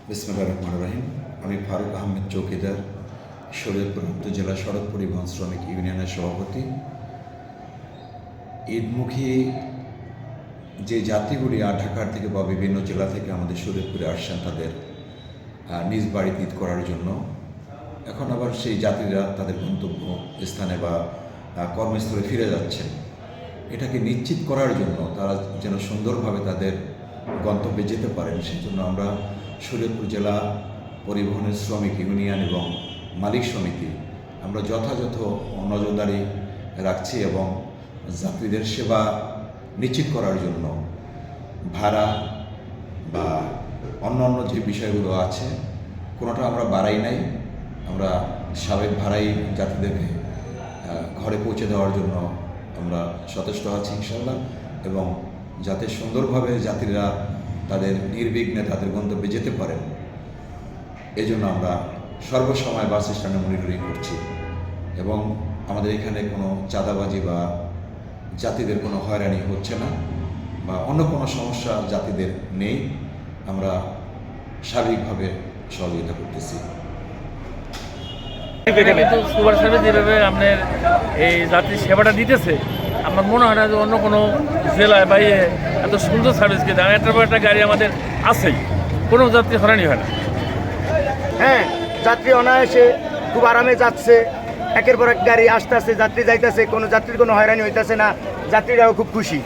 বিসমিল্লাহির রহমানির রহিম। আমি ফারুক আহমেদ চৌকিদার, শরীয়তপুর উপজেলা সড়ক পরিবহন শ্রমিক ইউনিয়নের সভাপতি। ঈদমুখী যে যাত্রীগুলি ঢাকার থেকে বা বিভিন্ন জেলা থেকে আমাদের শরীয়তপুরে আসছেন তাদের নিজ বাড়িতে ঈদ করার জন্য, এখন আবার সেই যাত্রীরা তাদের গন্তব্য স্থানে বা কর্মস্থলে ফিরে যাচ্ছেন। এটাকে নিশ্চিত করার জন্য তারা যেন সুন্দরভাবে তাদের গন্তব্যে যেতে পারেন, সেই জন্য আমরা শরীয়তপুর জেলা পরিবহনের শ্রমিক ইউনিয়ন এবং মালিক সমিতি আমরা যথাযথ নজরদারি রাখছি এবং যাত্রীদের সেবা নিশ্চিত করার জন্য ভাড়া বা অন্যান্য যে বিষয়গুলো আছে কোনোটা আমরা বাড়াই নাই। আমরা স্বাভাবিক ভাড়াই যাত্রীদেরকে ঘরে পৌঁছে দেওয়ার জন্য আমরা সচেষ্ট আছি ইনশাআল্লাহ, এবং যাতে সুন্দরভাবে যাত্রীরা তাদের নির্বিঘ্নে তাদের গন্তব্যে যেতে পারেন এই জন্য আমরা সর্বসময় বাস স্ট্যান্ডে মনিটরিং করছি এবং আমাদের এখানে কোনো চাঁদাবাজি বা যাত্রীদের কোনো হয়রানি হচ্ছে না বা অন্য কোনো সমস্যা যাত্রীদের নেই। আমরা স্বাভাবিকভাবে সহযোগিতা করতেছি। কিন্তু সুপার সার্ভিস যেভাবে আপনার এই যাত্রী সেবাটা দিতেছে, আমার মনে হয় না যে অন্য কোনো জেলায় বা এত সুন্দর সার্ভিস কিন্তু একটার পর একটা গাড়ি আমাদের আছেই, কোনো যাত্রী হয়রানি হয় না। হ্যাঁ, যাত্রী অনায়াসে খুব আরামে যাচ্ছে, একের পর এক গাড়ি আসতেছে, যাত্রী যাইতেছে, কোনো যাত্রীর কোনো হয়রানি হইতেছে না, যাত্রীরাও খুব খুশি।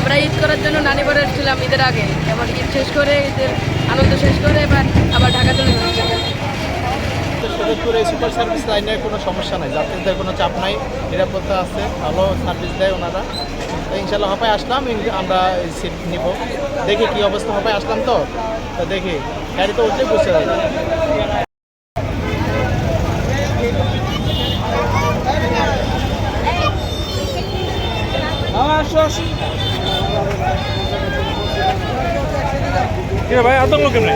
আমরা ঈদ করার জন্য নানিবাড়ি এসেছিলাম ঈদের আগে, এবার ঈদ শেষ করে ঈদের আনন্দ শেষ করে এবার আবার ঢাকা চলে যাচ্ছি। শরীয়তপুরে সুপার সার্ভিস লাইনের কোনো সমস্যা নাই, যাত্রীদের কোনো চাপ নাই, নিরাপত্তা আছে, ভালো সার্ভিস দেয় ওনারা। তো ইনশাল্লাহ হপায় আসলাম, আমরা সিট নিব, দেখি কী অবস্থা। হপায় আসলাম তো দেখি গাড়িতে উঠলে বুঝতে যাবে। ভাই আতঙ্ক কেমন?